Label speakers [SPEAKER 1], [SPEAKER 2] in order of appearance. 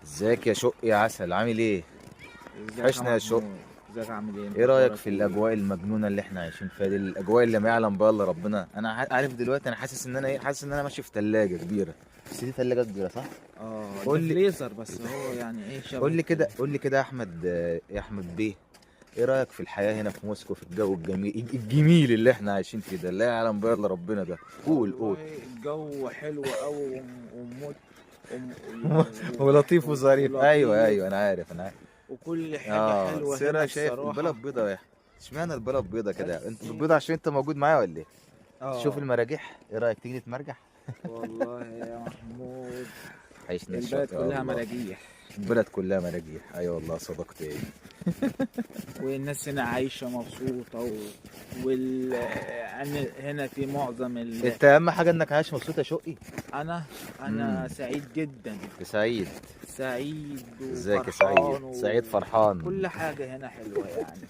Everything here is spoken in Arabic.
[SPEAKER 1] ازيك يا شقي يا عسل، عامل ايه؟
[SPEAKER 2] ازيك يا
[SPEAKER 1] وحشنا يا شق.
[SPEAKER 2] محمود؟ ازيك عامل ايه؟ انت
[SPEAKER 1] ايه رأيك
[SPEAKER 2] اخبارك
[SPEAKER 1] في
[SPEAKER 2] ايه؟
[SPEAKER 1] الاجواء المجنونة اللي احنا عايشين فيها دي، الاجواء اللي ما يعلم بها الا ربنا. انا عارف دلوقتي، انا حاسس ان انا ايه، حاسس ان انا ماشي في ثلاجة كبيرة. بس دي ثلاجة كبيرة صح؟
[SPEAKER 2] ده
[SPEAKER 1] قول لي
[SPEAKER 2] فريزر، بس هو يعني ايه
[SPEAKER 1] قول
[SPEAKER 2] شبه
[SPEAKER 1] لي كده
[SPEAKER 2] التلاجة.
[SPEAKER 1] قول لي كده يا احمد، يا احمد بيه. ايه رأيك في الحياة هنا في موسكو، في الجو الجميل اللي احنا عايشين فيه ده، لا يعلم بها الا ربنا ده. قول.
[SPEAKER 2] والله الجو حلو قوي وموت
[SPEAKER 1] ولطيف وظريف، ايوه
[SPEAKER 2] ولطيف،
[SPEAKER 1] انا عارف.
[SPEAKER 2] وكل حاجة
[SPEAKER 1] اه
[SPEAKER 2] حلوة
[SPEAKER 1] بس انا
[SPEAKER 2] هنا
[SPEAKER 1] شايف البلد
[SPEAKER 2] الصراحة.
[SPEAKER 1] بيضة يا. اشمعنى البلد بيضة كده؟ انت
[SPEAKER 2] بس
[SPEAKER 1] البيضة عشان انت موجود معايا ولا ايه؟ تشوف
[SPEAKER 2] اه
[SPEAKER 1] المراجيح، ايه رايك تيجي نتمرجح؟
[SPEAKER 2] والله يا محمود
[SPEAKER 1] عيشنا
[SPEAKER 2] البلد
[SPEAKER 1] الشط يا
[SPEAKER 2] كلها
[SPEAKER 1] الله.
[SPEAKER 2] مراجيح،
[SPEAKER 1] البلد كلها مراجيح، اي أيوة والله صدقت ايه.
[SPEAKER 2] والناس هنا عايشة مبسوطة هنا في معظم
[SPEAKER 1] انت اهم حاجه انك عايش مبسوط يا شقي.
[SPEAKER 2] انا
[SPEAKER 1] امم
[SPEAKER 2] سعيد جدا،
[SPEAKER 1] سعيد.
[SPEAKER 2] سعيد
[SPEAKER 1] ازيك يا سعيد؟
[SPEAKER 2] وفرحان
[SPEAKER 1] سعيد فرحان.
[SPEAKER 2] وكل حاجة هنا حلوة يعني.